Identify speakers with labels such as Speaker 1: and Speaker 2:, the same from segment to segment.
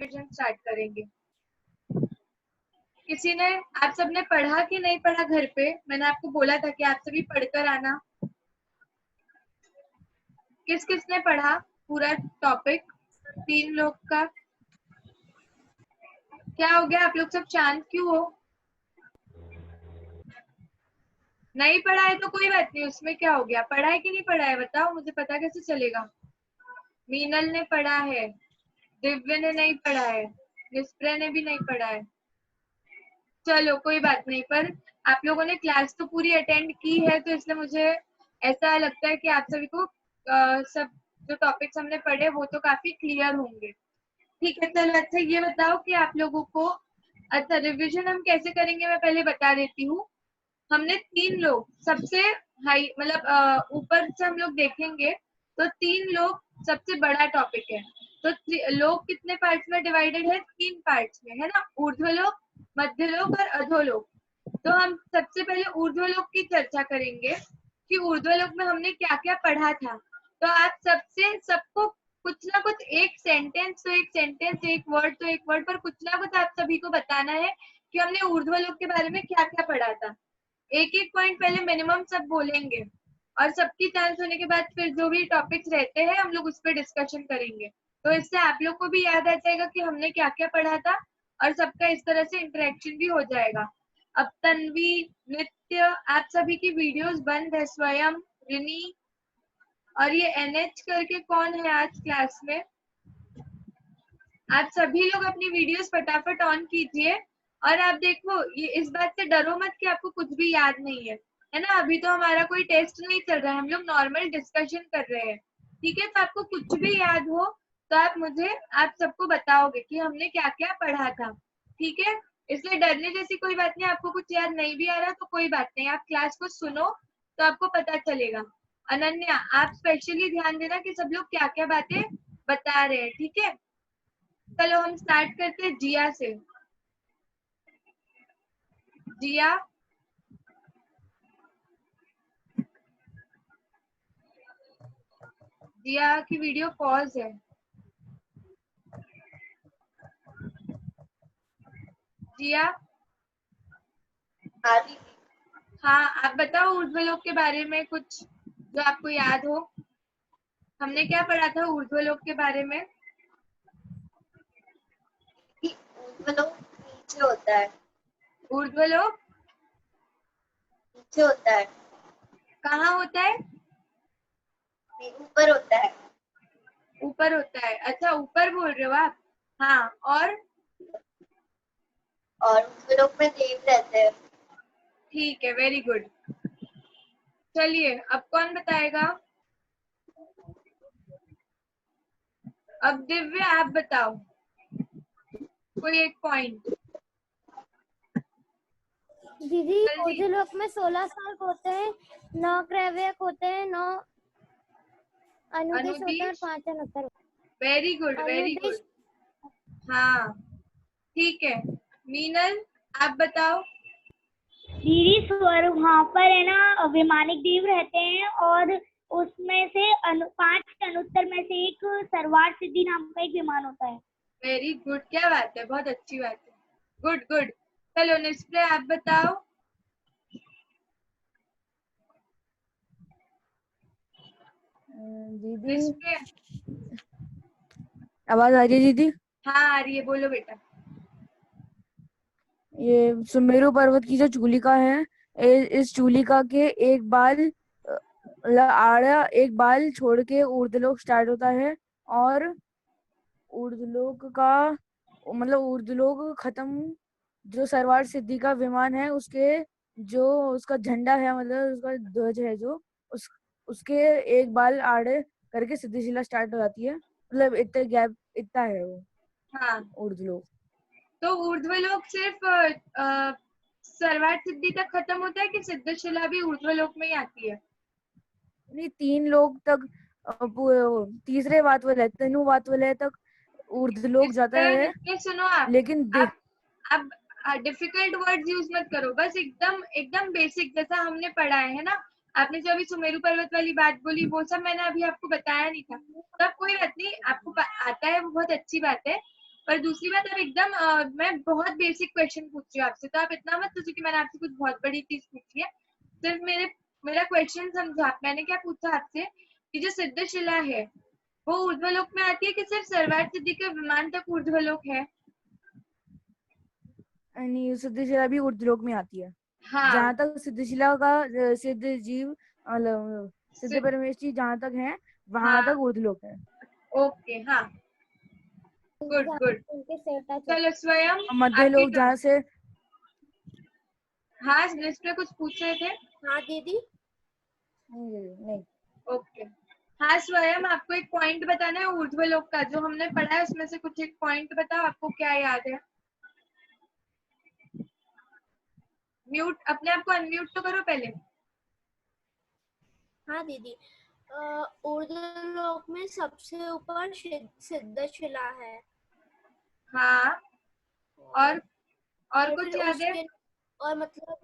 Speaker 1: Revision start करेंगे। किसी ने, आप सबने पढ़ा कि नहीं पढ़ा घर पे? मैंने आपको बोला था कि आप सभी पढ़कर आना। किस किसने पढ़ा पूरा टॉपिक? 3 लोग का। क्या हो गया, आप लोग सब शांत क्यों हो? नहीं पढ़ा है तो कोई बात नहीं, उसमें क्या हो गया? पढ़ा है कि नहीं पढ़ा है बताओ, मुझे पता कैसे चलेगा। मीनल ने पढ़ा है, दिव्य ने नहीं पढ़ा है, निस्प्रे ने भी नहीं पढ़ा है। चलो कोई बात नहीं, पर आप लोगों ने क्लास तो पूरी अटेंड की है, तो इसलिए मुझे ऐसा लगता है कि आप सभी को सब जो टॉपिक्स हमने पढ़े वो तो काफी क्लियर होंगे। ठीक है, चलो अच्छा ये बताओ कि आप लोगों को, अच्छा रिवीजन हम कैसे करेंगे मैं पहले बता देती हूँ। हमने 3 लोग सबसे हाई, मतलब ऊपर से हम लोग देखेंगे तो 3 लोग सबसे बड़ा टॉपिक है। तो लोग कितने पार्ट्स में डिवाइडेड है? 3 पार्ट्स में, है ना? ऊर्ध्वलोक, मध्यलोक और अधोलोक। तो हम सबसे पहले ऊर्ध्वलोक की चर्चा करेंगे कि ऊर्ध्वलोक में हमने क्या क्या पढ़ा था। तो आप सबसे सबको कुछ ना कुछ, एक सेंटेंस तो एक सेंटेंस, एक वर्ड तो एक वर्ड, पर कुछ ना कुछ आप सभी को बताना है कि हमने ऊर्ध्वलोक के बारे में क्या क्या पढ़ा था। एक एक पॉइंट पहले मिनिमम सब बोलेंगे, और सबकी चांस होने के बाद फिर जो भी टॉपिक्स रहते हैं हम लोग उस पर डिस्कशन करेंगे। तो इससे आप लोग को भी याद आ जाएगा कि हमने क्या क्या पढ़ा था, और सबका इस तरह से इंटरेक्शन भी हो जाएगा। अब तन्वी, नित्य, आप सभी की वीडियोस बंद है। स्वयं, रिनी, और ये एनएच करके कौन है आज क्लास में? आप सभी लोग अपनी वीडियोस फटाफट ऑन कीजिए। और आप देखो, ये इस बात से डरो मत कि आपको कुछ भी याद नहीं है ना? अभी तो हमारा कोई टेस्ट नहीं चल रहा है, हम लोग नॉर्मल डिस्कशन कर रहे हैं। ठीक है, तो आपको कुछ भी याद हो तो आप मुझे, आप सबको बताओगे कि हमने क्या क्या पढ़ा था। ठीक है, इसलिए डरने जैसी कोई बात नहीं। आपको कुछ याद नहीं भी आ रहा तो कोई बात नहीं, आप क्लास को सुनो तो आपको पता चलेगा। अनन्या, आप स्पेशली ध्यान देना कि सब लोग क्या क्या बातें बता रहे हैं। ठीक है, चलो हम स्टार्ट करते हैं जिया से। जिया, जिया की वीडियो पॉज है। जिया, हाँ आप बताओ ऊर्ध्वलोक के बारे में कुछ जो आपको याद हो। हमने क्या पढ़ा था ऊर्ध्वलोक के बारे में?
Speaker 2: ऊर्ध्वलोक नीचे होता है।
Speaker 1: ऊर्ध्वलोक
Speaker 2: नीचे होता है।
Speaker 1: कहाँ होता है?
Speaker 2: ऊपर होता है।
Speaker 1: ऊपर होता है। अच्छा, ऊपर बोल रहे हो आप? हाँ, और
Speaker 2: ऊर्ध्वलोक में देव रहते हैं।
Speaker 1: ठीक है, वेरी गुड। चलिए अब कौन बताएगा? अब दिव्य आप बताओ कोई एक पॉइंट।
Speaker 3: दीदी
Speaker 1: जल्दी।
Speaker 3: ऊर्ध्वलोक में 16 स्वर्ग होते हैं, 9 क्रैव्यक होते हैं, 9 अनुदिश होते हैं और
Speaker 1: अनुदिश,
Speaker 3: 5 अनुत्तर।
Speaker 1: वेरी गुड वेरी
Speaker 3: अनुदिश
Speaker 1: गुड। हाँ ठीक है। मीनल, आप बताओ।
Speaker 4: दीदी स्वर वहाँ पर है ना, विमानिक देव रहते हैं और उसमें से 5 अनुत्तर में से एक सर्वार सिद्धि नाम का एक विमान होता है।
Speaker 1: वेरी गुड, क्या बात है, बहुत अच्छी बात है। Good good. चलो निस्प्रे आप बताओ।
Speaker 5: दीदी
Speaker 1: निस्प्रे,
Speaker 5: आवाज आ रही है दीदी?
Speaker 1: हाँ आ रही है, बोलो बेटा।
Speaker 5: ये सुमेरु पर्वत की जो चूलिका है, इस चूलिका के एक बाल आड़ा एक बाल छोड़ के ऊर्ध्वलोक स्टार्ट होता है, और ऊर्ध्वलोक का मतलब ऊर्ध्वलोक खत्म जो सर्वार सिद्धि का विमान है उसके जो उसका झंडा है, मतलब उसका ध्वज है जो उस उसके एक बाल आड़े करके सिद्धिशिला स्टार्ट हो जाती है, मतलब इतने गैप इतना है वो
Speaker 1: हाँ,
Speaker 5: ऊर्ध्वलोक।
Speaker 1: तो ऊर्ध्वलोक सिर्फ सर्वार्थ सिद्धि तक खत्म होता है कि सिद्धशिला भी ऊर्ध्वलोक में ही आती है?
Speaker 5: नहीं, 3 लोग तक तीसरे बात वाले तनु बात वाले तक ऊर्ध्वलोक जाता
Speaker 1: निस्प्रे,
Speaker 5: है,
Speaker 1: निस्प्रे सुनो आप।
Speaker 5: लेकिन
Speaker 1: आप डिफिकल्ट वर्ड्स यूज मत करो, बस एकदम एकदम बेसिक जैसा हमने पढ़ा है ना। आपने जो अभी सुमेरु पर्वत वाली बात बोली वो सब मैंने अभी आपको बताया नहीं था, तब कोई बात नहीं, आपको आता है वो बहुत अच्छी बात है। पर दूसरी बात, अब एकदम मैं बहुत बेसिक क्वेश्चन पूछ रही हूँ आपसे, तो आप इतना मत सोचिए कि मैंने आपसे कुछ बहुत बड़ी चीज पूछी है। सिर्फ मेरा क्वेश्चन समझा। मैंने क्या पूछा आपसे कि जो सिद्धशिला है वो ऊर्ध्वलोक में आती है कि सिर्फ सर्वार्थ सिद्धि के विमान तक ऊर्ध्वलोक है?
Speaker 5: नहीं, सिद्धशिला भी ऊर्ध्वलोक में आती है।
Speaker 1: हाँ,
Speaker 5: जहाँ तक सिद्धशिला का सिद्ध जीव मतलब सिद्ध
Speaker 1: सिद्ध-
Speaker 5: परमेश्वरी जहाँ तक है वहां
Speaker 1: हाँ,
Speaker 5: तक ऊर्ध्वलोक है।
Speaker 1: ओके, हाँ, गुड गुड।
Speaker 3: उनके सिर टच
Speaker 1: चलो स्वयं
Speaker 5: और मध्य
Speaker 1: आपकी
Speaker 5: लोक जहाँ से
Speaker 1: हाँ, लिस्ट पे कुछ पूछ रहे थे?
Speaker 3: हाँ दीदी।
Speaker 5: नहीं,
Speaker 1: ओके, हाँ स्वयं आपको एक पॉइंट बताना है ऊर्ध्वलोक का, जो हमने पढ़ा है उसमें से कुछ एक पॉइंट बताओ, आपको क्या याद है? म्यूट, अपने आप को अनम्यूट तो करो पहले।
Speaker 3: हाँ दीदी, ऊर्ध्वलोक में सबसे ऊपर सिद्धशिला है।
Speaker 1: हाँ, और
Speaker 3: और
Speaker 1: कुछ
Speaker 3: फिर
Speaker 1: याद है?
Speaker 3: उसके और मतलब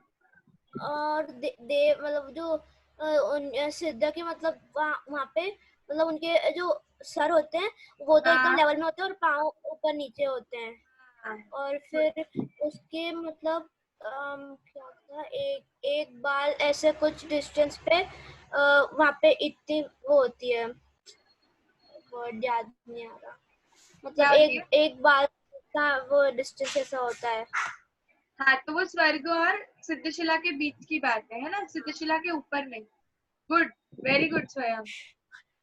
Speaker 3: और देव मतलब जो उन सिद्ध के मतलब वहाँ पे मतलब उनके जो सर होते हैं वो तो एकदम
Speaker 1: हाँ,
Speaker 3: लेवल में होते हैं और पाँव ऊपर नीचे होते हैं।
Speaker 1: हाँ,
Speaker 3: और फिर उसके मतलब क्या था, एक बाल ऐसे कुछ डिस्टेंस पे वहाँ पे इतनी वो होती है, वर्ड याद नहीं आ रहा,
Speaker 1: क्या
Speaker 3: मतलब
Speaker 1: होती है?
Speaker 3: एक बाल का वो डिस्टेंस ऐसा होता है।
Speaker 1: हाँ, तो वो स्वर्ग और सिद्धशिला के बीच की बात है ना, सिद्धशिला के ऊपर नहीं। गुड, वेरी गुड स्वयं।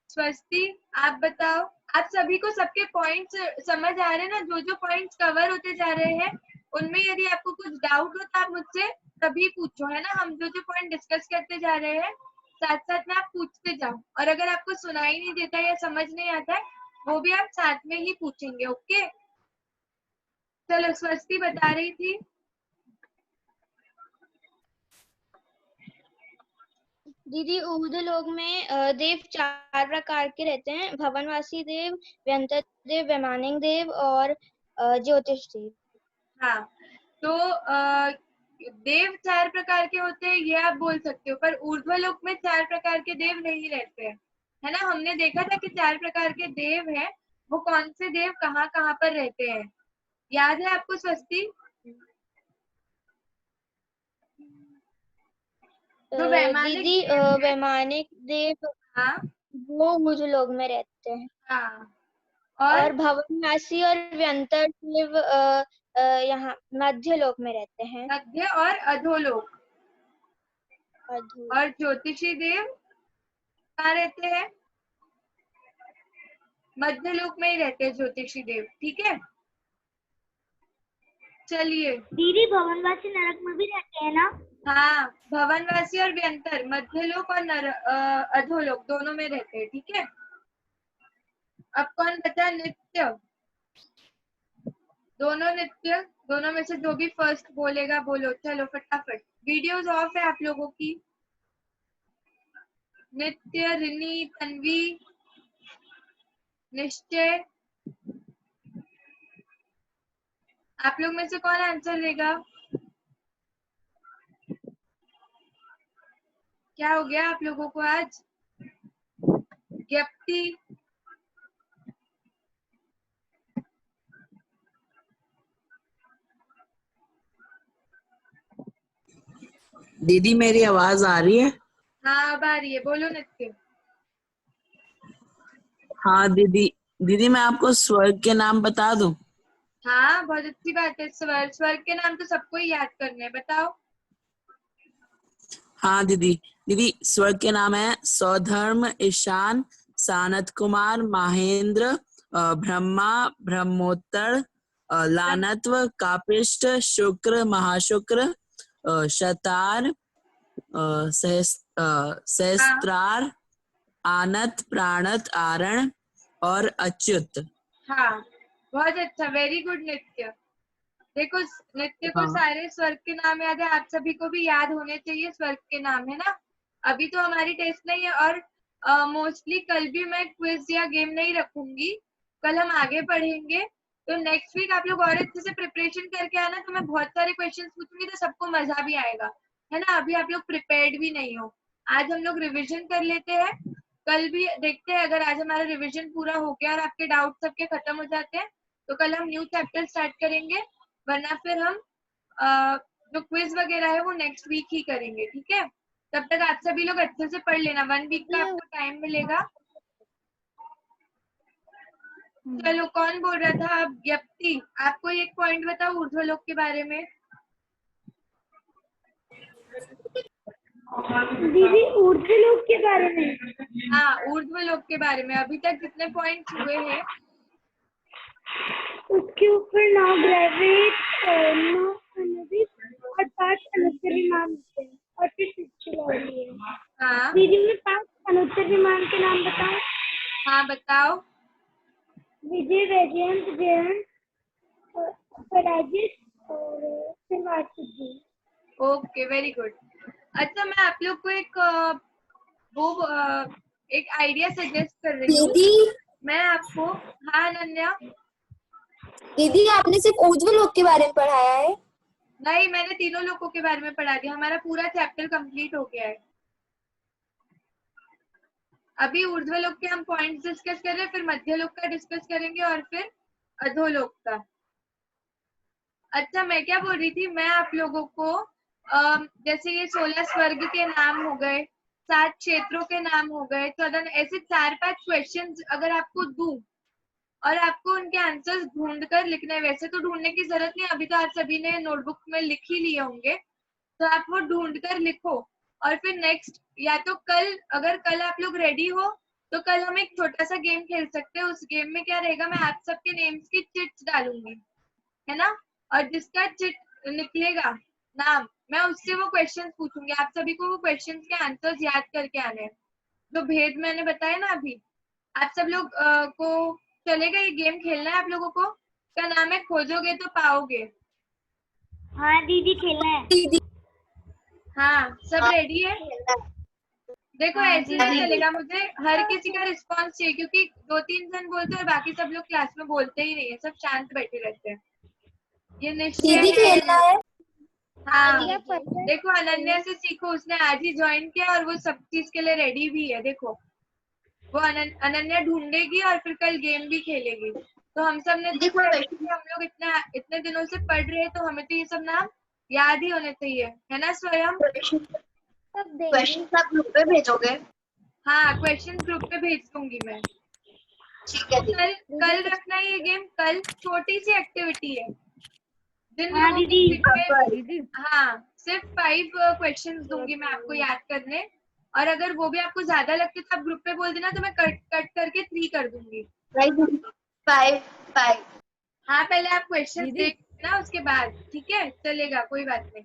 Speaker 1: स्वस्ति, आप बताओ, आप सभी को सबके पॉइंट्स समझ आ रहे हैं ना? जो जो पॉइंट्स कवर होते जा रहे हैं उनमें यदि आपको कुछ डाउट हो तो आप मुझसे तभी पूछो, है ना? हम जो जो पॉइंट डिस्कस करते जा रहे हैं साथ साथ में आप पूछते जाओ, और अगर आपको सुनाई नहीं देता या समझ नहीं आता है वो भी आप साथ में ही पूछेंगे। ओके, चलो स्वस्ति बता रही थी।
Speaker 6: दीदी ऊर्ध्वलोक में देव 4 प्रकार के रहते हैं, भवनवासी देव, व्यंतर देव, वैमानिक देव और ज्योतिष देव।
Speaker 1: हाँ, तो देव 4 प्रकार के होते हैं ये आप बोल सकते हो, पर ऊर्ध्वलोक में 4 प्रकार के देव नहीं रहते हैं, है ना? हमने देखा था कि 4 प्रकार के देव हैं, वो कौन से देव कहाँ कहाँ पर रहते हैं, याद है आपको स्वस्ति? जो वैमानिक
Speaker 6: दीदी
Speaker 1: देव है,
Speaker 6: वैमानिक देव
Speaker 1: हाँ
Speaker 6: वो ऊर्ध्वलोक में रहते हैं,
Speaker 1: हाँ,
Speaker 6: और
Speaker 1: और
Speaker 6: भवनवासी और व्यंतर देव यहाँ मध्य लोक में रहते हैं।
Speaker 1: मध्य और अधोलोक।
Speaker 6: अधो
Speaker 1: और ज्योतिषी देव कहाँ रहते हैं? मध्य लोक में ही रहते हैं ज्योतिषी देव, ठीक है? चलिए,
Speaker 4: दीदी भवनवासी नरक में भी रहते हैं ना?
Speaker 1: हाँ, भवनवासी और व्यंतर मध्यलोक और अधोलोक दोनों में रहते हैं, ठीक है? अब कौन बचा? नित्य। दोनों में से जो भी फर्स्ट बोलेगा बोलो, चलो फटाफट। वीडियोस ऑफ है आप लोगों की। नित्य, रिनी, तन्वी, निश्चय, आप लोग में से कौन आंसर देगा? क्या हो गया आप लोगों को आज? ज्ञप्ति,
Speaker 7: दीदी मेरी आवाज आ रही है?
Speaker 1: हाँ अब आ रही है, बोलो नित्य।
Speaker 7: हाँ दीदी, दीदी मैं आपको स्वर्ग के नाम बता दूं?
Speaker 1: हाँ, बहुत अच्छी बात है। स्वर्ग के नाम तो सबको ही याद करने हैं, बताओ।
Speaker 7: हाँ दीदी, दीदी स्वर्ग के नाम है सौधर्म, ईशान, सानत कुमार, महेंद्र, ब्रह्मा, ब्रह्मोत्तर, लानत्व, कापिष्ट, शुक्र, महाशुक्र, शतार, सहस्त्रार, आनत, प्राणत, आरण और अच्युत।
Speaker 1: हाँ, बहुत अच्छा, वेरी गुड नित्य। देखो, नित्य को
Speaker 7: हाँ
Speaker 1: सारे स्वर्ग के नाम याद है, आप सभी को भी याद होने चाहिए स्वर्ग के नाम, है ना? अभी तो हमारी टेस्ट नहीं है, और मोस्टली कल भी मैं क्विज या गेम नहीं रखूंगी, कल हम आगे पढ़ेंगे। तो नेक्स्ट वीक आप लोग और अच्छे से प्रिपरेशन करके आना, तो मैं बहुत सारे क्वेश्चंस पूछूंगी तो सबको मजा भी आएगा, है ना? अभी आप लोग प्रिपेयर्ड भी नहीं हो। आज हम लोग रिविजन कर लेते हैं, कल भी देखते हैं, अगर आज हमारा रिविजन पूरा हो गया और आपके डाउट सबके खत्म हो जाते हैं तो कल हम न्यू चैप्टर स्टार्ट करेंगे, वरना फिर हम जो क्विज वगैरह है वो नेक्स्ट वीक ही करेंगे, ठीक है। तब तक आप सभी लोग अच्छे से पढ़ लेना, 1 वीक का आपको टाइम मिलेगा। चलो, कौन बोल रहा था? अब यप्ति, आपको एक पॉइंट बताओ ऊर्ध्वलोक के बारे में।
Speaker 4: दीदी ऊर्ध्वलोक के बारे में?
Speaker 1: हाँ, ऊर्ध्वलोक के बारे में अभी तक कितने पॉइंट्स हुए हैं?
Speaker 4: उसके ऊपर 9 ग्रेविट, 9 अनुदित और 5 अनुत्तर विमान होते हैं और फिर शिक्षावली है।
Speaker 1: हाँ
Speaker 4: दीदी मैं 5 अनुत्तर विमान के नाम बताऊं?
Speaker 1: हाँ, बताओ।
Speaker 4: विजय, वैजयंत, जयंत, पराजित और फिर वासुदेव।
Speaker 1: Okay, very good. अच्छा, मैं आप लोग को एक आइडिया सजेस्ट कर रही हूँ।
Speaker 8: दीदी
Speaker 1: मैं आपको, हाँ अनन्या?
Speaker 8: दीदी आपने सिर्फ ऊर्ध्वलोक के बारे में पढ़ाया है?
Speaker 1: नहीं, मैंने तीनों लोगों के बारे में पढ़ा दिया, हमारा पूरा चैप्टर कंप्लीट हो गया है। अभी ऊर्ध्वलोक के हम पॉइंट्स डिस्कस कर रहे हैं, फिर मध्यलोक का डिस्कस करेंगे और फिर अधोलोक का। अच्छा, मैं क्या बोल रही थी, मैं आप लोगों को जैसे ये 16 स्वर्ग के नाम हो गए, 7 क्षेत्रों के नाम हो गए, तो ऐसे 4-5 क्वेश्चंस अगर आपको दूं और आपको उनके आंसर्स ढूंढकर लिखने, वैसे तो ढूंढने की जरूरत नहीं, अभी तो आप सभी ने नोटबुक में लिख ही लिए होंगे, तो आप वो ढूंढकर लिखो। और फिर नेक्स्ट, या तो कल, अगर कल आप लोग रेडी हो तो कल हम एक छोटा सा गेम खेल सकते हैं। उस गेम में क्या रहेगा, मैं आप सबके नेम्स की चिट्स डालूंगी, है ना, और जिसका चिट निकलेगा नाम, मैं उससे वो क्वेश्चंस पूछूंगी। आप सभी को वो क्वेश्चंस के आंसर्स याद करके आने हैं, जो भेद मैंने बताया ना अभी। आप सब लोग को चलेगा, ये गेम खेलना है आप लोगों को। क्या नाम है, खोजोगे तो पाओगे।
Speaker 4: हाँ दीदी खेलना है।
Speaker 8: दीदी
Speaker 1: हाँ, सब रेडी है? देखो,
Speaker 4: हाँ,
Speaker 1: ऐसे नहीं चलेगा, मुझे हर किसी का रिस्पांस चाहिए, क्योंकि 2-3 जन बोलते हैं और बाकी सब लोग क्लास में बोलते ही नहीं है, सब शांत बैठे रहते हैं। ये निश्चय
Speaker 8: दीदी खेलना है।
Speaker 1: हाँ, देखो अनन्या से सीखो, उसने आज ही ज्वाइन किया और वो सब चीज के लिए रेडी भी है। देखो, वो अनन्या ढूंढेगी और फिर कल गेम भी खेलेगी। तो हम सब ने देखो, हम लोग इतने दिनों से पढ़ रहे हैं, तो हमें तो ये सब नाम याद ही होने चाहिए, है ना स्वयं?
Speaker 2: क्वेश्चन आप ग्रुप पे भेजोगे?
Speaker 1: हाँ, क्वेश्चन ग्रुप पे भेज दूंगी मैं।
Speaker 2: ठीक है दीदी।
Speaker 1: कल रखना है ये गेम, कल छोटी सी एक्टिविटी है। जिन
Speaker 4: हाँ
Speaker 1: लोगों
Speaker 4: दीदी।
Speaker 1: को prepare- हाँ, सिर्फ 5 क्वेश्चंस दूंगी मैं आपको याद करने, और अगर वो भी आपको ज्यादा लगते तो आप ग्रुप पे बोल देना, तो मैं कट करके 3 कर दूंगी।
Speaker 2: 5
Speaker 1: हाँ, पहले आप क्वेश्चंस देखना, उसके बाद ठीक है, चलेगा, कोई बात नहीं।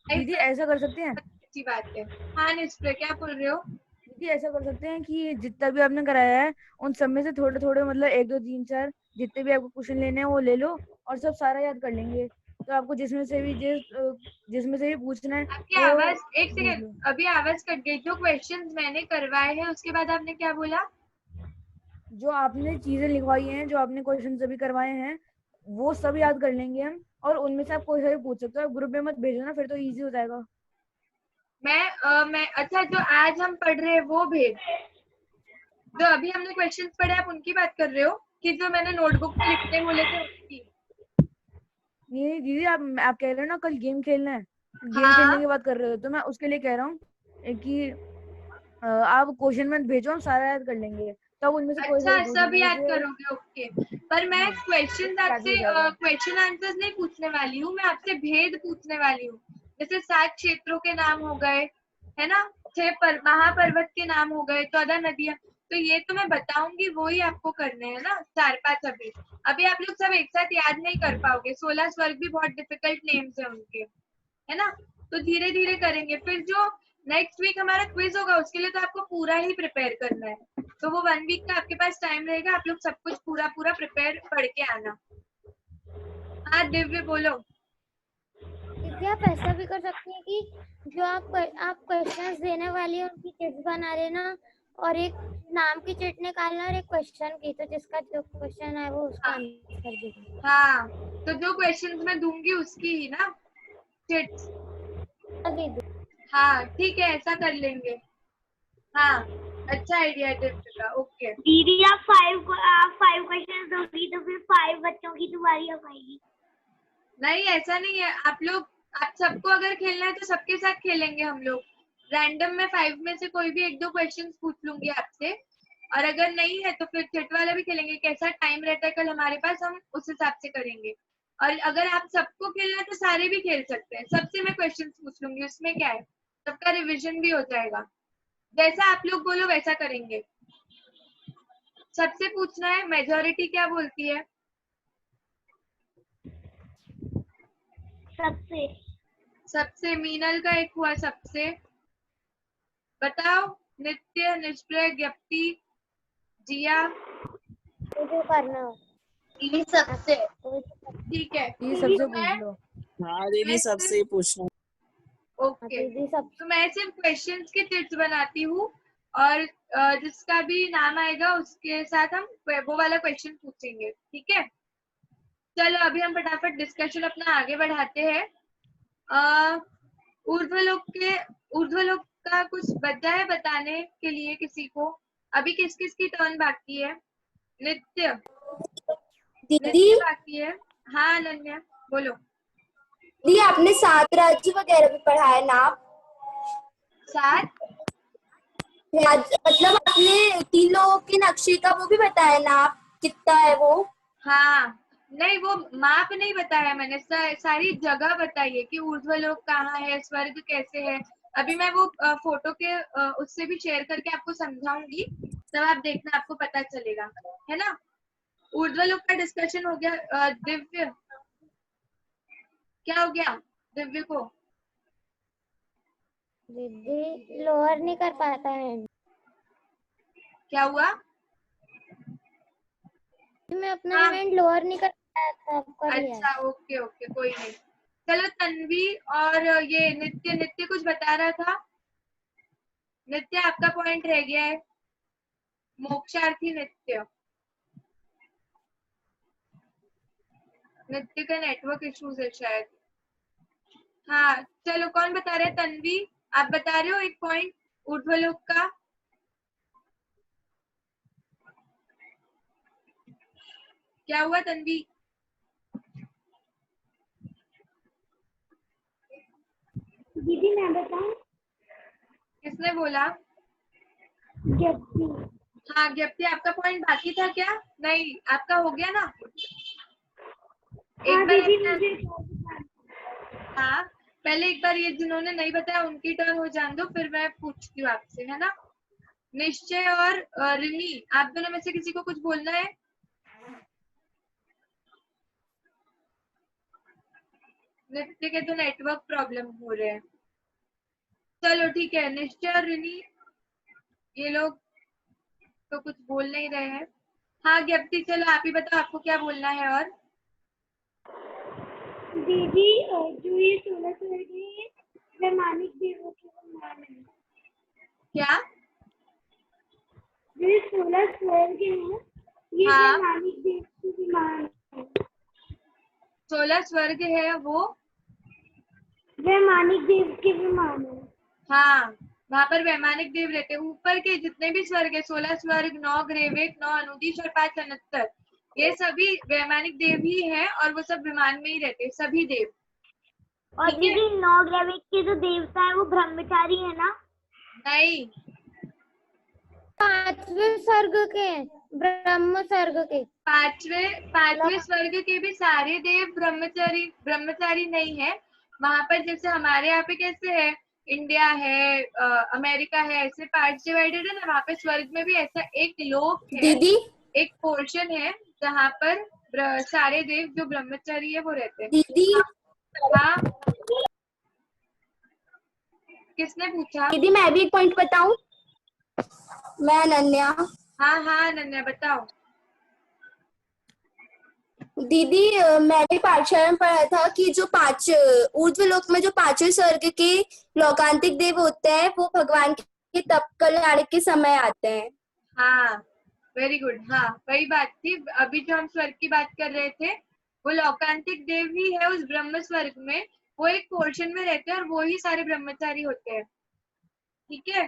Speaker 5: दीदी ऐसा कर सकते हैं?
Speaker 1: अच्छी बात है। हाँ निष्प्रिय, क्या बोल रहे हो?
Speaker 5: दीदी ऐसा कर सकते हैं कि जितना भी आपने कराया है उन सब में से थोड़े थोड़े, मतलब 1 2 3 4 जितने भी आपको क्वेश्चन लेने हैं वो ले लो, और सब सारा याद कर लेंगे। तो आपको जिसमें से भी पूछना है
Speaker 1: आपकी आवाज, एक सेकंड, अभी आवाज कट गई। जो क्वेश्चंस मैंने करवाए हैं उसके बाद आपने क्या बोला?
Speaker 5: जो आपने चीजें लिखवाई हैं, जो आपने क्वेश्चन सभी करवाए हैं, वो सब याद कर लेंगे हम, और उनमें से आप कोई सा भी पूछ सकते हो। ग्रुप में मत भेजो ना, फिर तो इजी हो जाएगा।
Speaker 1: मैं अच्छा, जो आज हम पढ़ रहे हैं वो भेज, जो अभी हमने क्वेश्चंस पढ़े आप उनकी बात कर रहे हो, कि जो मैंने नोटबुक में लिखने बोले थे उसकी?
Speaker 5: नहीं दीदी, आप कह रहे हो ना कल गेम खेलना है, गेम
Speaker 1: हाँ।
Speaker 5: खेलने की बात कर रहे हो, तो मैं उसके लिए कह रहा हूँ कि आप क्वेश्चन मत भेजो, हम सारा याद कर लेंगे। तब उनमें से कोई सा
Speaker 1: अच्छा,
Speaker 5: भी पूछ
Speaker 1: सब
Speaker 5: लेना,
Speaker 1: याद
Speaker 5: जैसे
Speaker 1: करोगे, ओके। पर मैं क्वेश्चन आपसे क्वेश्चन आंसर्स नहीं पूछने वाली हूँ, मैं आपसे भेद पूछने वाली हूँ। जैसे 7 क्षेत्रों के नाम हो गए, है ना, 6 महापर्वत के नाम हो गए, 14 नदियां, तो ये तो मैं बताऊंगी, वो ही आपको करने हैं ना, 4-5। अभी आप लोग सब एक साथ याद नहीं कर पाओगे, 16 स्वर्ग भी बहुत डिफिकल्ट नेम्स है उनके, है ना, तो धीरे धीरे करेंगे। फिर जो नेक्स्ट वीक हमारा क्विज होगा, उसके लिए तो आपको पूरा ही प्रिपेयर करना है, तो वो 1 वीक का आपके पास टाइम रहेगा, आप लोग सब कुछ पूरा प्रिपेयर पढ़ के आना। हाँ दिव्य, बोलो।
Speaker 3: दीदी आप ऐसा भी कर सकती हैं कि जो आप क्वेश्चंस देने वाली है उनकी चिट्स बना लेना, और एक नाम की चिट निकालना और एक क्वेश्चन की, तो जिसका जो क्वेश्चन है वो उसका आंसर देना।
Speaker 1: हाँ, तो जो क्वेश्चंस मैं दूंगी उसकी ही ना चिट्स।
Speaker 3: दीदी
Speaker 1: हाँ ठीक है, ऐसा कर लेंगे। हाँ, अच्छा आइडिया है दिव्य का। ओके
Speaker 4: दीदी आप 5 क्वेश्चन दोगी तो फिर 5 बच्चों की तुम्हारी हो पाएगी।
Speaker 1: नहीं ऐसा नहीं है, आप सबको अगर खेलना है तो सबके साथ खेलेंगे हम लोग। रैंडम में 5 में से कोई भी 1-2 क्वेश्चन पूछ लूंगी आपसे, और अगर नहीं है तो फिर चिट वाला भी खेलेंगे। कैसा टाइम रहता है कल हमारे पास, हम उस हिसाब से करेंगे। और अगर आप सबको खेलना है तो सारे भी खेल सकते हैं, सबसे मैं क्वेश्चन पूछ लूंगी, उसमें क्या है, सबका रिविजन भी हो जाएगा। जैसा आप लोग बोलो वैसा करेंगे। सबसे पूछना है मेजोरिटी क्या बोलती है। सबसे मीनल का एक हुआ सबसे। बताओ नित्य, निष्प्रय, ज्ञप्ति, जिया।
Speaker 3: मुझे करना
Speaker 2: दीदी सबसे।
Speaker 1: ठीक है
Speaker 5: ये सबसे
Speaker 1: तो
Speaker 5: पूछ लो।
Speaker 7: हाँ दीदी सबसे ही पूछना।
Speaker 1: ओके
Speaker 3: दीदी सब
Speaker 1: तो मैं सिर्फ क्वेश्चंस की चिट्स बनाती हूँ, और जिसका भी नाम आएगा उसके साथ हम वो वाला क्वेश्चन पूछेंगे। ठीक है चलो अभी हम फटाफट डिस्कशन अपना आगे बढ़ाते हैं। ऊर्ध्वलोक का कुछ बचा है बताने के लिए किसी को? अभी किस किस की टर्न बाकी है? नित्य
Speaker 8: दीदी
Speaker 1: बाकी है। हाँ अनन्या बोलो।
Speaker 8: दीदी आपने 7 राज्य वगैरह भी पढ़ा है ना?
Speaker 1: 7
Speaker 8: राज्य मतलब आपने 3 लोगों के नक्शे का वो भी बताया ना, आप कितना है वो?
Speaker 1: हाँ नहीं वो माप नहीं बताया मैंने, सारी जगह बताई है कि ऊर्ध्वलोक कहाँ है, स्वर्ग कैसे है। अभी मैं वो फोटो के उससे भी शेयर करके आपको समझाऊंगी, तब आप देखना आपको पता चलेगा, है ना। ऊर्ध्वलोक का डिस्कशन हो गया। दिव्य क्या हो गया दिव्य को?
Speaker 3: दीदी लोअर नहीं कर पाता है।
Speaker 1: क्या हुआ?
Speaker 3: मैं अपना
Speaker 1: हाँ
Speaker 3: हैंड लोअर नहीं कर पाया था, अब कर लिया।
Speaker 1: अच्छा ओके ओके कोई नहीं। चलो तन्वी और ये नित्य कुछ बता रहा था। नित्य आपका पॉइंट रह गया है। मोक्षार्थी नित्य का नेटवर्क इश्यूज है शायद। हाँ चलो कौन बता रहे हैं? तन्वी आप बता रहे हो एक पॉइंट ऊर्ध्वलोक का। क्या हुआ तन्वी?
Speaker 4: दीदी मैं बताऊं?
Speaker 1: किसने बोला?
Speaker 4: ज्ञप्ति।
Speaker 1: हाँ ज्ञप्ति आपका पॉइंट बाकी था क्या? नहीं आपका हो गया ना। एक
Speaker 4: हाँ
Speaker 1: बार
Speaker 4: दीदी
Speaker 1: अपना
Speaker 4: मुझे
Speaker 1: हाँ पहले एक बार ये जिन्होंने नहीं बताया उनकी टर्न हो जान दो, फिर मैं पूछती हूँ आपसे, है ना। निश्चय और रिमी आप दोनों में से किसी को कुछ बोलना है? नित्य के तो नेटवर्क प्रॉब्लम हो रहे हैं। चलो ठीक है निश्चय और रिनी ये लोग तो कुछ बोल नहीं रहे हैं। हाँ ज्ञप्ति चलो आप ही बताओ आपको क्या बोलना है। और
Speaker 4: दीदी जो ये 16 स्वर्ग है वैमानिक देवों के समान है।
Speaker 1: क्या?
Speaker 4: जो ये 16 स्वर्ग है ये
Speaker 1: हाँ
Speaker 4: वैमानिक देव के समान है।
Speaker 1: 16 स्वर्ग है वो
Speaker 4: वैमानिक देव के समान है।
Speaker 1: हाँ वहां पर वैमानिक देव रहते हैं। ऊपर के जितने भी स्वर्ग है 16 स्वर्ग, 9 ग्रेविक, 9 अनुदिश और 5 अनंतर, ये सभी वैमानिक देव ही हैं और वो सब विमान में ही रहते हैं सभी देव।
Speaker 4: और
Speaker 1: ठीक है?
Speaker 4: दीदी 9 ग्रेविक के जो देवता है वो ब्रह्मचारी है ना?
Speaker 1: नहीं
Speaker 3: 5वें स्वर्ग के, ब्रह्म स्वर्ग के।
Speaker 1: पांचवे स्वर्ग के भी सारे देव ब्रह्मचारी नहीं है। वहां पर जैसे हमारे यहाँ पे कैसे है, इंडिया है, अमेरिका है, ऐसे पार्ट्स डिवाइडेड है ना, वहां पे स्वर्ग में भी ऐसा एक लोक है,
Speaker 8: दीदी
Speaker 1: एक पोर्शन है जहाँ पर सारे देव जो ब्रह्मचारी है वो रहते हैं।
Speaker 8: दीदी
Speaker 1: हाँ किसने पूछा?
Speaker 8: दीदी मैं भी एक पॉइंट बताऊं? मैं अनन्या।
Speaker 1: हाँ अनन्या बताओ।
Speaker 8: दीदी मैं भी पाठशाला में पढ़ा था कि जो 5 ऊर्ध्वलोक में जो 5वें स्वर्ग के लोकांतिक देव होते हैं वो भगवान के तप कल्याण के समय आते हैं।
Speaker 1: हाँ वेरी गुड। हाँ वही बात थी, अभी जो हम स्वर्ग की बात कर रहे थे वो लौकांतिक देव ही है उस ब्रह्म स्वर्ग में, वो एक पोर्शन में रहते हैं और वो ही सारे ब्रह्मचारी होते हैं। ठीक है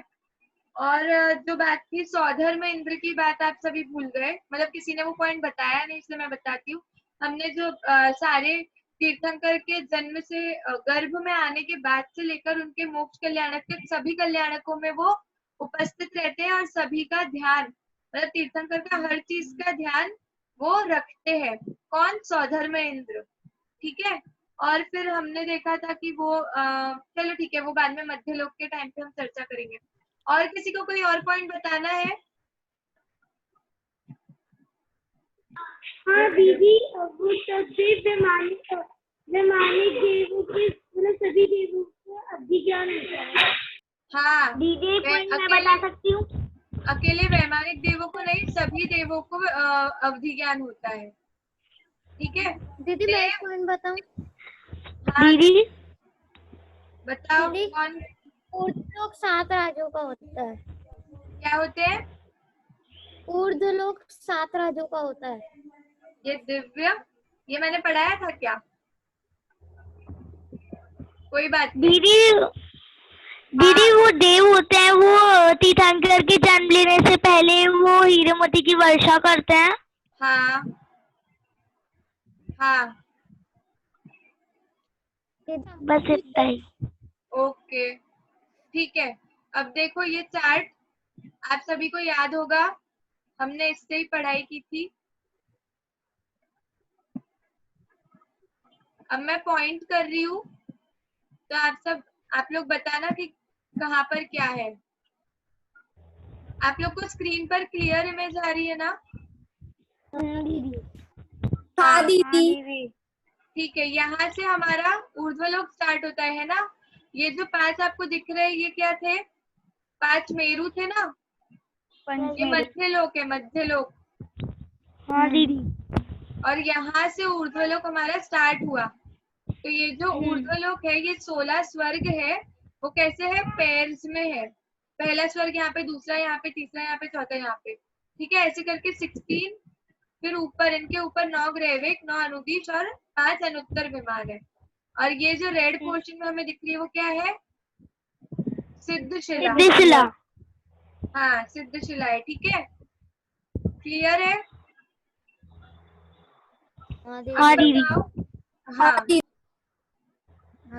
Speaker 1: और जो बात थी सौधर्म इंद्र की बात आप सभी भूल गए, मतलब किसी ने वो पॉइंट बताया नहीं, इसलिए मैं बताती हूँ। हमने जो सारे तीर्थंकर के जन्म से गर्भ में आने के बाद से लेकर उनके मोक्ष कल्याणक तक सभी कल्याणकों में वो उपस्थित रहते हैं और सभी का ध्यान, मतलब तीर्थंकर का हर चीज का ध्यान वो रखते हैं। कौन? सौधर्म इंद्र। ठीक है। और फिर हमने देखा था कि वो चलो ठीक है, वो बाद में मध्य लोक के टाइम पे हम चर्चा करेंगे। और किसी को कोई और पॉइंट बताना है?
Speaker 4: हाँ दीदी, वो सभी वैमानिक देवों के मतलब सभी देवों को अभिज्ञान होता है।
Speaker 1: हाँ
Speaker 4: दीदी एक पॉइंट मैं बता सकती हूँ।
Speaker 1: अकेले वैमानिक देवों को नहीं, सभी देवों को अवधि ज्ञान होता है। ठीक है
Speaker 6: दीदी मैं एक पॉइंट बताऊं?
Speaker 1: हाँ,
Speaker 5: दीदी
Speaker 1: बताओ।
Speaker 6: दीदी
Speaker 1: कौन?
Speaker 6: ऊर्ध्वलोक 7 राजों का होता है।
Speaker 1: क्या होते हैं?
Speaker 6: ऊर्ध्वलोक 7 राजों का होता है।
Speaker 1: ये दिव्य, ये मैंने पढ़ाया था क्या? कोई बात नहीं।
Speaker 4: दीदी वो देव होते हैं, वो तीर्थंकर के जन्म लेने से पहले वो हीरे मोती की वर्षा करते हैं।
Speaker 1: हाँ हाँ
Speaker 4: बस इतना ही।
Speaker 1: ओके ठीक है। अब देखो ये चार्ट आप सभी को याद होगा, हमने इससे ही पढ़ाई की थी। अब मैं पॉइंट कर रही हूँ तो आप लोग बताना कि कहाँ पर क्या है। आप लोग को स्क्रीन पर क्लियर इमेज आ रही है ना?
Speaker 8: हाँ दीदी।
Speaker 1: ठीक है, यहाँ से हमारा ऊर्ध्वलोक स्टार्ट होता है ना। ये जो 5 आपको दिख रहे हैं ये क्या थे? 5 मेरु थे ना। ये मध्य लोक है, मध्य लोक।
Speaker 4: हाँ दीदी।
Speaker 1: और यहाँ से ऊर्ध्वलोक हमारा स्टार्ट हुआ। तो ये जो ऊर्ध्वलोक है ये 16 स्वर्ग है। वो कैसे है? पेयर्स में है। पहला स्वर्ग यहाँ पे, दूसरा यहाँ पे, तीसरा यहाँ पे, चौथा यहाँ पे। ठीक है, ऐसे करके 16। फिर ऊपर इनके ऊपर 9 ग्रैविक, 9 अनुदिश और 5 अनुत्तर विमान है। और ये जो रेड पोर्शन में हमें दिख रही है वो क्या है? सिद्धशिला। हाँ सिद्धशिला है। ठीक है, क्लियर है?
Speaker 4: हाँ दीदी।
Speaker 1: हाँ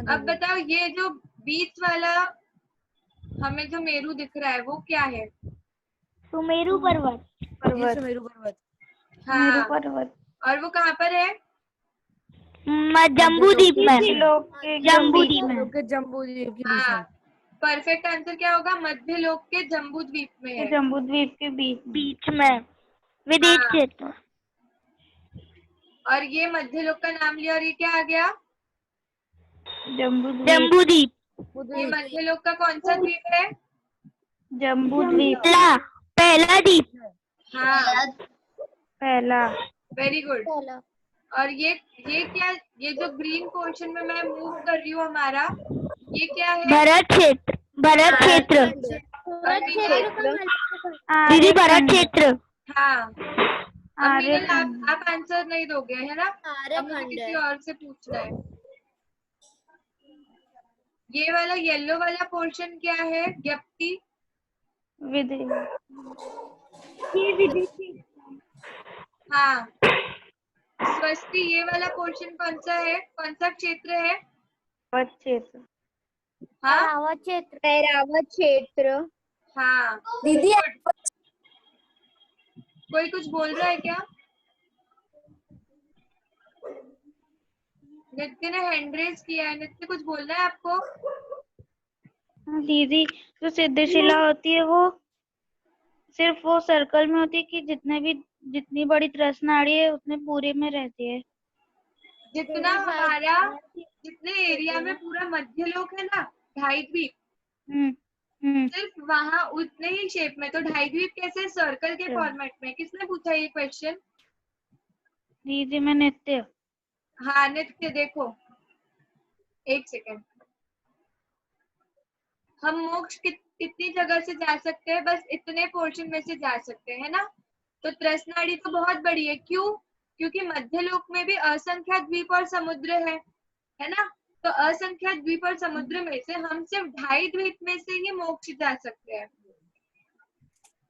Speaker 1: अब बताओ ये जो बीच वाला हमें जो मेरू दिख रहा है वो क्या है?
Speaker 4: सुमेरु पर्वत।
Speaker 5: सुमेरु पर्वत।
Speaker 1: हाँ और वो कहाँ पर है?
Speaker 4: जम्बू द्वीप में। जम्बू द्वीप में।
Speaker 5: के जम्बू द्वीप के बीच
Speaker 1: हाँ
Speaker 5: में।
Speaker 1: परफेक्ट आंसर क्या होगा? मध्य लोक के जम्बू द्वीप में है।
Speaker 4: जम्बू द्वीप के बीच में विदेश
Speaker 1: हाँ।
Speaker 4: क्षेत्र।
Speaker 1: और ये मध्य लोक का नाम लिया और ये क्या आ गया?
Speaker 4: जम्बू द्वीप।
Speaker 1: ये मध्य लोक का कौन सा द्वीप है?
Speaker 4: जम्बू द्वीप। पहला द्वीप।
Speaker 1: हाँ
Speaker 8: पहला।
Speaker 1: Very good. और ये क्या, ये जो ग्रीन पोर्शन में मैं मूव कर रही हूँ हमारा, ये क्या है?
Speaker 4: भरत क्षेत्र। भरत क्षेत्र। दीदी भरत क्षेत्र।
Speaker 1: हाँ मीनल आप आंसर नहीं दोगे है ना? अब मुझे किसी और से पूछना है। ये वाला येलो वाला पोर्शन क्या है? ज्ञप्ति। हाँ स्वस्ति। ये वाला पोर्शन कौन सा है? कौन सा क्षेत्र है?
Speaker 8: क्षेत्र।
Speaker 1: हाँ
Speaker 6: ऐरावत क्षेत्र।
Speaker 1: हाँ
Speaker 8: दीदी
Speaker 1: कोई कुछ बोल रहा है क्या? नित्य ने हैंड रेज किया है। नित्य कुछ बोलना है आपको?
Speaker 9: दीदी जो सिद्धशिला होती है वो सिर्फ वो सर्कल में होती है कि जितनी बड़ी त्रसनाड़ी है उतने पूरे में रहती है।
Speaker 1: जितना हमारा जितने एरिया में पूरा मध्य लोक है ना, 2.5 द्वीप, सिर्फ वहाँ उतने ही शेप में। तो 2.5 द्वीप कैसे? सर्कल के फॉर्मेट में। किसने पूछा ये क्वेश्चन?
Speaker 9: दीदी मैं नित्य।
Speaker 1: हाँ नित्य देखो, एक सेकेंड। हम मोक्ष कितनी जगह से जा सकते हैं? बस इतने पोर्शन में से जा सकते हैं ना। तो त्रसनाड़ी तो बहुत बड़ी है। क्यों? क्योंकि मध्य लोक में भी असंख्य द्वीप और समुद्र है ना। तो असंख्य द्वीप और समुद्र में से हम सिर्फ 2.5 द्वीप में से ही मोक्ष जा सकते हैं।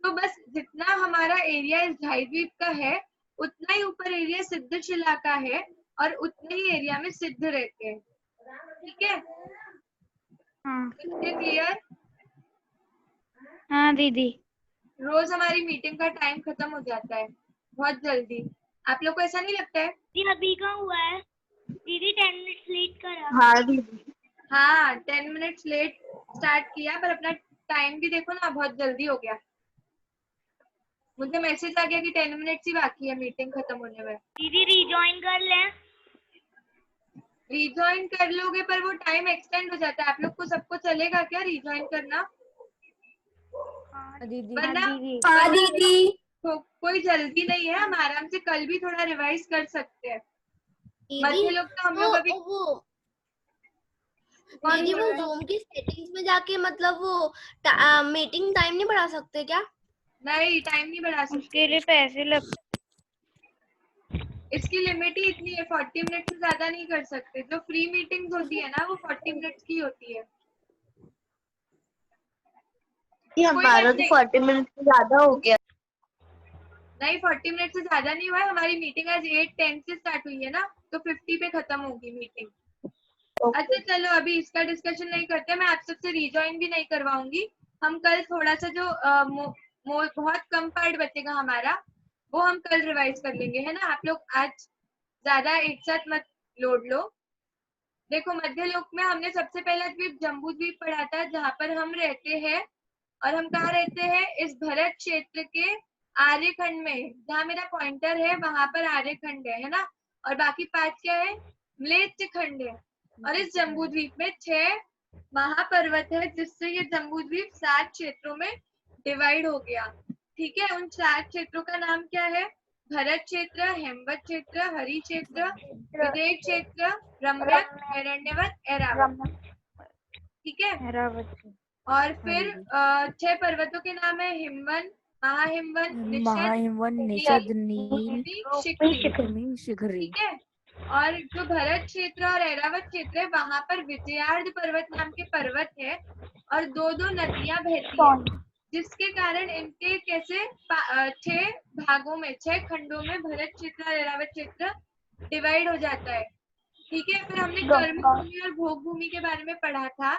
Speaker 1: तो बस जितना हमारा एरिया इस ढाईद्वीप का है उतना ही ऊपर एरिया सिद्धशिला का है और उतने ही एरिया में सिद्ध रहते हैं। ठीक है,
Speaker 9: हाँ
Speaker 1: क्लियर?
Speaker 9: हाँ दीदी।
Speaker 1: रोज हमारी मीटिंग का टाइम खत्म हो जाता है बहुत जल्दी, आप लोग को ऐसा नहीं लगता है?
Speaker 4: दीदी अभी कहाँ हुआ है दीदी? 10 मिनट लेट करा।
Speaker 2: हाँ दीदी।
Speaker 1: हाँ 10 मिनट्स लेट स्टार्ट किया, पर अपना टाइम भी देखो ना, बहुत जल्दी हो गया। मुझे मैसेज आ गया कि 10 मिनट्स ही बाकी है मीटिंग खत्म होने में।
Speaker 4: दीदी रिजॉइन कर लें?
Speaker 1: रिजॉइन कर लोगे पर वो टाइम एक्सटेंड हो जाता है। आप लोग को सबको चलेगा क्या रिजॉइन करना?
Speaker 5: दीदी
Speaker 1: वरना
Speaker 8: हाँ दीदी।
Speaker 1: कोई जल्दी नहीं है, हम आराम से कल भी थोड़ा रिवाइज कर सकते हैं। मध्य लोग तो हम लोग अभी
Speaker 3: दीदी वो जूम की सेटिंग्स में जाके मतलब वो मीटिंग टाइम नहीं बढ़ा सकते क्या?
Speaker 1: नहीं, टाइम नहीं बढ़ा सकते,
Speaker 9: उसके लिए पैसे लगते।
Speaker 1: इसकी लिमिट ही इतनी है, 40 मिनट से ज्यादा नहीं कर सकते। जो फ्री मीटिंग्स होती है ना वो 40 मिनट्स की होती है।
Speaker 2: हमारा तो 40 मिनट से ज्यादा हो गया।
Speaker 1: नहीं 40 मिनट से ज्यादा नहीं हुआ है, हमारी मीटिंग आज 8:10 से स्टार्ट हुई है ना, तो 50 पे खत्म होगी मीटिंग। अच्छा चलो अभी इसका डिस्कशन नहीं करते, मैं आप सबसे रिजॉइन भी नहीं करवाऊंगी। हम कल थोड़ा सा जो बहुत कम पार्ट बचेगा हमारा वो हम कल रिवाइज कर लेंगे, है ना? आप लोग आज ज्यादा एक साथ मत लोड लो। देखो मध्य लोक में हमने सबसे पहला द्वीप जम्बू द्वीप पढ़ा था, जहाँ पर हम रहते हैं। और हम कहाँ रहते हैं? इस भरत क्षेत्र के आर्यखंड में, जहाँ मेरा पॉइंटर है वहां पर आर्यखंड है ना? और बाकी 5 क्या है? म्लेच्छ खंड है। और इस जम्बू द्वीप में 6 महापर्वत है, जिससे ये जम्बू द्वीप 7 क्षेत्रों में डिवाइड हो गया। ठीक है, उन 4 क्षेत्रों का नाम क्या है? भरत क्षेत्र, हेमवत क्षेत्र, हरि क्षेत्र, विदेह क्षेत्र, रम्यक, हिरण्यवत, ऐरावत। ठीक है, और फिर 6 पर्वतों के नाम है हिमवन, महाहिमवन,
Speaker 5: महाहिमवन, निषद, नील,
Speaker 1: शिखरी।
Speaker 5: शिखरी।
Speaker 1: ठीक है, और जो भरत क्षेत्र और ऐरावत क्षेत्र है वहां पर विजयार्ध पर्वत नाम के पर्वत है और 2-2 नदियां बहती है, जिसके कारण इनके कैसे 6 भागों में, 6 खंडों में भरत क्षेत्र और ऐरावत क्षेत्र डिवाइड हो जाता है। ठीक है, फिर हमने कर्म भूमि और भोग भूमि के बारे में पढ़ा था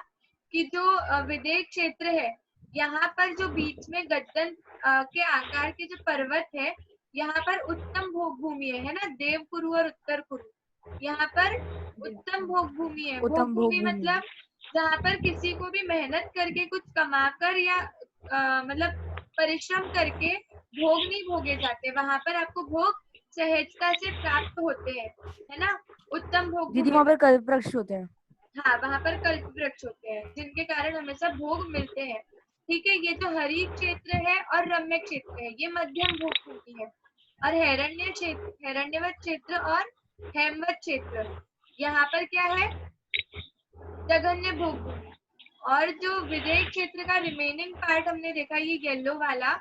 Speaker 1: कि जो विदेह क्षेत्र है, यहाँ पर जो बीच में गर्दन के आकार के जो पर्वत है, यहाँ पर उत्तम भोग भूमि है ना? देवकुरु और उत्तर कुरु, यहाँ पर उत्तम भोग भूमि है। भोग भूमि मतलब जहाँ पर किसी को भी मेहनत करके कुछ कमाकर या मतलब परिश्रम करके भोग नहीं भोगे जाते, वहां पर आपको भोग सहजता से प्राप्त होते हैं, है ना? उत्तम भोग
Speaker 5: दीदी
Speaker 1: भूमि।
Speaker 5: वहाँ पर कल्प वृक्ष होते हैं।
Speaker 1: हाँ, वहां पर कल्प वृक्ष होते हैं जिनके कारण हमें सब भोग मिलते हैं। ठीक है, ये जो हरि क्षेत्र है और रम्य क्षेत्र है ये मध्यम भोग भूमि है। और हिरण्य क्षेत्र, हिरण्यवत क्षेत्र और हेमवत क्षेत्र, यहाँ पर क्या है? जघन्य भोग भूमि। और जो विदेह क्षेत्र का रिमेनिंग पार्ट हमने देखा, ये येलो वाला,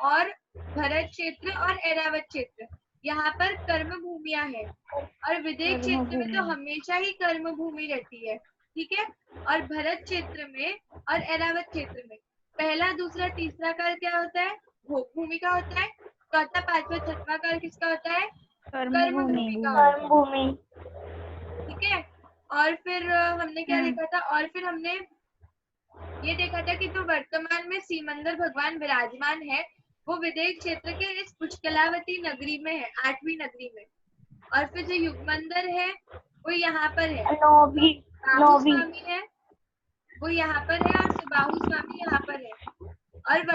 Speaker 1: और भरत क्षेत्र और ऐरावत क्षेत्र, यहाँ पर कर्म भूमियां है। और विदेह क्षेत्र में तो हमेशा ही कर्म भूमि रहती है। ठीक है, और भरत क्षेत्र में और ऐरावत क्षेत्र में पहला, दूसरा, तीसरा काल क्या होता है? भोग भूमि का होता है। चौथा, पांचवा, छठवां काल किसका होता है? कर्म भूमि का होता है। ठीक है, और फिर हमने क्या देखा था? और फिर हमने ये देखा था कि जो वर्तमान में सीमंदर भगवान विराजमान है वो विदेह क्षेत्र के इस पुष्कलावती नगरी में है, 8वीं नगरी में। और फिर जो युगमंदर है वो यहाँ पर है, बाहु स्वामी है वो यहाँ पर है, और सुबाहु स्वामी यहाँ पर है। और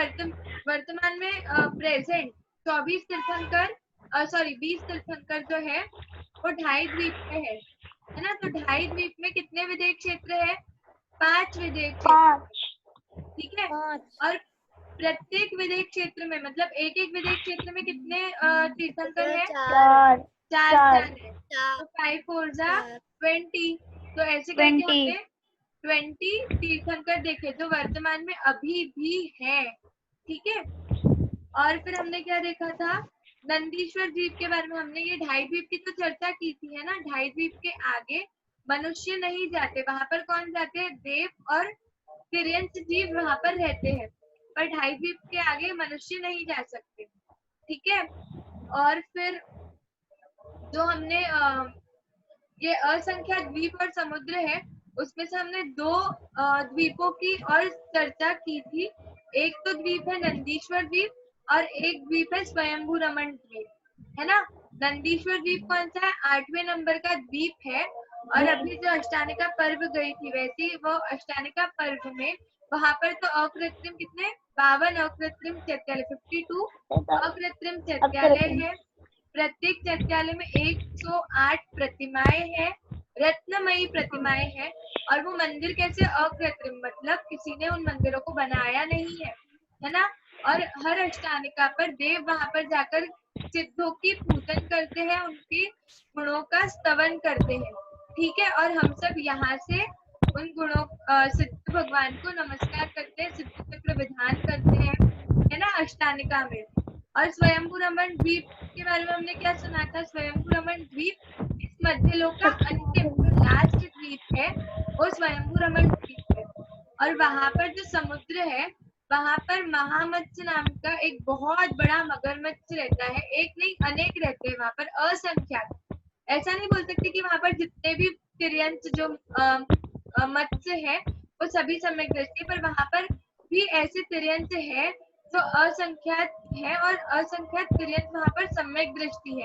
Speaker 1: वर्तमान में प्रेजेंट 24 तीर्थंकर 20 तीर्थंकर जो है वो ढाई द्वीप में है ना? तो ढाई द्वीप में कितने विदेह क्षेत्र है? 5 विदेह क्षेत्र। ठीक है, और प्रत्येक विदेह क्षेत्र में मतलब एक एक विदेह क्षेत्र में कितने तीर्थंकर है? 4 है। तो 5 4 20। तो ऐसे करके हमने 20 तीर्थंकर देखे जो वर्तमान में अभी भी है। ठीक है, और फिर हमने क्या देखा था? नंदीश्वर द्वीप के बारे में। हमने ये ढाई द्वीप की तो चर्चा की थी, है ना? ढाई द्वीप के आगे मनुष्य नहीं जाते, वहां पर कौन जाते हैं? देव और तिर्यंश जीव वहां पर रहते हैं। पर 2.5 द्वीप के आगे मनुष्य नहीं जा सकते। ठीक है, और फिर जो हमने ये असंख्य द्वीप और समुद्र है, उसमें से हमने 2 द्वीपों की और चर्चा की थी। एक तो द्वीप है नंदीश्वर द्वीप और एक द्वीप है स्वयंभू रमण द्वीप, है ना। नंदीश्वर द्वीप कौन सा है? 8वें नंबर का द्वीप है। और अभी जो अष्टानिका पर्व गई थी, वैसे ही वो अष्टानिका पर्व में वहां पर तो अकृत्रिम कितने 52 अकृत्रिम चैत्यालय 52 अकृत्रिम चैत्यालय है। प्रत्येक चैत्यालय में 108 प्रतिमाएं हैं, रत्नमयी प्रतिमाएं हैं। और वो मंदिर कैसे अकृत्रिम, मतलब किसी ने उन मंदिरों को बनाया नहीं है ना। और हर अष्टानिका पर देव वहां पर जाकर सिद्धों की पूजन करते हैं, उनके गुणों का स्तवन करते हैं। ठीक है, और हम सब यहाँ से उन गुणों सिद्ध भगवान को नमस्कार करते हैं, सिद्ध चक्र विधान करते हैं, है ना, अष्टानिका में। और स्वयंभू रमण द्वीप के बारे में हमने क्या सुना था? स्वयंभू रमण द्वीप इस मध्यलोक का अंतिम लास्ट द्वीप है, वो स्वयंभू रमण द्वीप है। और वहां पर जो समुद्र है, वहां पर महामत्स्य नाम का एक बहुत बड़ा मगरमच्छ रहता है। एक नहीं, अनेक रहते हैं वहां पर, असंख्यात। ऐसा नहीं बोल सकते कि वहां पर जितने भी तिर्यंत जो मत्स्य है वो सभी सम्यक दृष्टि, पर वहां पर भी ऐसे तिर्यंत है जो असंख्यात है, और असंख्यात तिर्यंत वहां पर सम्यक दृष्टि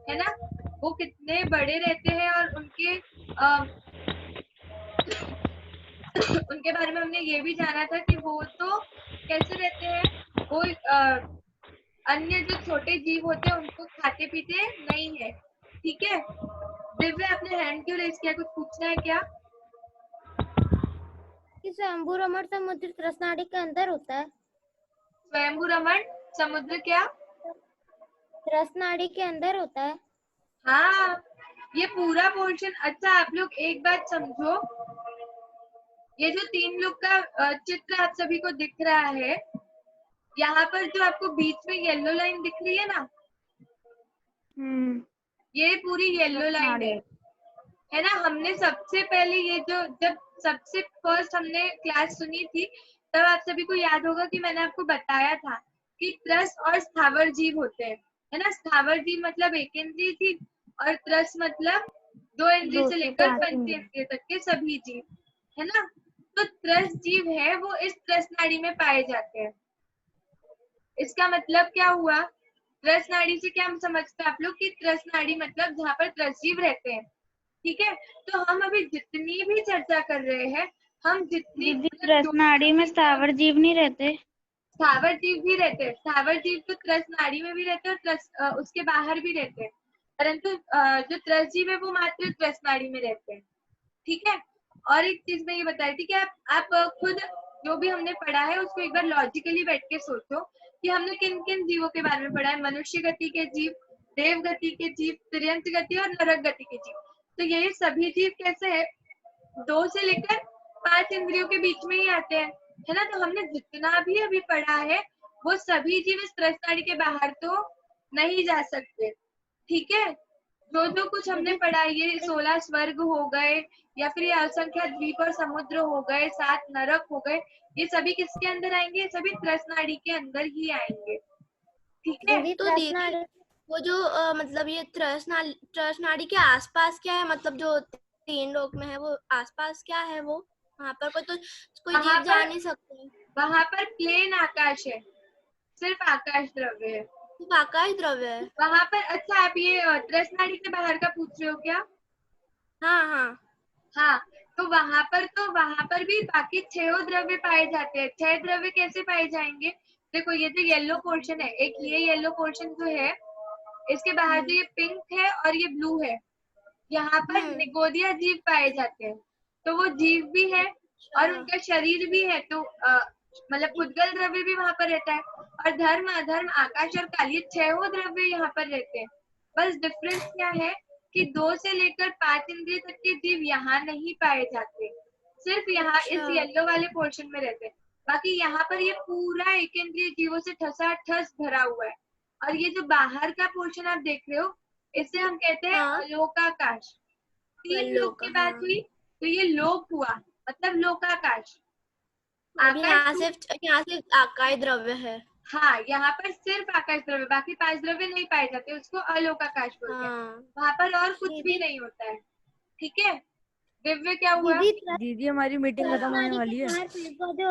Speaker 1: है ना। वो कितने बड़े रहते हैं, और उनके उनके बारे में हमने ये भी जाना था कि वो तो कैसे रहते हैं, वो अन्य जो छोटे जीव होते हैं उनको खाते पीते नहीं है। ठीक है, दिव्य आपने हैंड क्यों रेज किया, कुछ पूछना है क्या?
Speaker 3: स्वयंभू रमण समुद्र कृष्णाड़ी के अंदर होता है।
Speaker 1: स्वयंभू रमण समुद्र क्या
Speaker 3: कृष्णाड़ी के अंदर होता है?
Speaker 1: हाँ, ये पूरा पोर्शन। अच्छा, आप लोग एक बात समझो, ये जो 3 लोग का चित्र आप सभी को दिख रहा है, यहाँ पर जो आपको बीच में येलो लाइन दिख रही है ना, ये पूरी येलो लाइन है ना। हमने सबसे पहले ये जो जब सबसे फर्स्ट हमने क्लास सुनी थी, तब आप सभी को याद होगा कि मैंने आपको बताया था कि त्रस और स्थावर जीव होते हैं, है ना। स्थावर जीव मतलब 1 इंद्रिय जीव, और त्रस मतलब 2 इंद्रिय से लेकर 5 इंद्रिय तक के सभी जीव, है ना। तो त्रस जीव है वो इस त्रस नाड़ी में पाए जाते हैं। इसका मतलब क्या हुआ? त्रस नाड़ी से क्या हम समझते हैं आप लोग कि त्रस नाड़ी मतलब जहाँ पर त्रस जीव रहते हैं। ठीक है, तो हम अभी जितनी भी चर्चा कर रहे हैं, हम जितनी
Speaker 9: त्रस नाड़ी में स्थावर जीव नहीं रहते?
Speaker 1: स्थावर जीव भी रहते हैं। स्थावर जीव तो त्रस नाड़ी में भी रहते हैं और त्रस उसके बाहर भी रहते हैं, परंतु जो त्रस जीव है वो मात्र त्रस नाड़ी में रहते हैं। ठीक है, और एक चीज मैं ये बता रही थी कि आप खुद जो भी हमने पढ़ा है उसको एक बार लॉजिकली बैठ के सोचो कि हमने किन किन जीवों के बारे में पढ़ा है। मनुष्य गति के जीव, देव गति के जीव, तिर्यंत गति और नरक गति के जीव। तो ये सभी जीव कैसे है, 2 से लेकर 5 इंद्रियों के बीच में ही आते हैं, है ना। तो हमने जितना भी अभी पढ़ा है वो सभी जीव इस त्रस नाड़ी के बाहर तो नहीं जा सकते। ठीक है, जो कुछ हमने पढ़ा, ये 16 स्वर्ग हो गए, या फिर ये असंख्य द्वीप और समुद्र हो गए, 7 नरक हो गए, ये सभी किसके अंदर आएंगे? ये सभी त्रस नाड़ी के अंदर ही आएंगे। ठीक है,
Speaker 3: तो दीदी वो जो मतलब ये त्रस नाड़ी के आसपास क्या है, मतलब जो 3 लोक में है वो आसपास क्या है? वो वहाँ पर कोई जीव जा नहीं सकते।
Speaker 1: वहाँ पर प्लेन आकाश है, सिर्फ आकाश द्रव्य है,
Speaker 3: सिर्फ आकाश द्रव्य है
Speaker 1: वहाँ पर। अच्छा, आप ये त्रस नाड़ी के बाहर का पूछ रहे हो क्या? हाँ, तो वहाँ पर भी बाकी 6 द्रव्य पाए जाते हैं। 6 द्रव्य कैसे पाए जाएंगे? देखो, ये जो येलो पोर्शन है, एक ये येलो पोर्शन जो है, इसके बाहर जो ये पिंक है और ये ब्लू है, यहाँ पर निगोदिया जीव पाए जाते हैं। तो वो जीव भी है और उनका शरीर भी है, तो मतलब उद्गल द्रव्य भी वहां पर रहता है। और धर्म, अधर्म, आकाश और काल, ये 6 द्रव्य यहाँ पर रहते हैं। बस डिफरेंस क्या है कि 2 से लेकर 5 इंद्रिय तक के जीव यहाँ नहीं पाए जाते, सिर्फ यहाँ इस येलो वाले पोर्शन में रहते हैं। बाकी यहाँ पर ये पूरा 1 इंद्रिय जीवों से ठसाठस भरा हुआ है। और ये जो बाहर का पोर्शन आप देख रहे हो, इसे हम कहते हैं अलोकाकाश। 3 लोक की बात हुई, तो ये लोक हुआ, मतलब लोकाकाश।
Speaker 3: अभी
Speaker 1: आकाश
Speaker 3: यहाँ सिर्फ आकाश द्रव्य है।
Speaker 1: हाँ, यहाँ पर सिर्फ आकाश द्रव्य, बाकी 5 द्रव्य नहीं पाए जाते, उसको अलोक आकाश बोलते हैं।
Speaker 3: हाँ
Speaker 1: वहां पर और कुछ भी
Speaker 3: दीदी
Speaker 1: नहीं होता है। ठीक है, दिव्य क्या हुआ?
Speaker 3: दीदी
Speaker 5: दीदी हमारी मीटिंग खत्म होने वाली है।
Speaker 3: पेड़ पौधे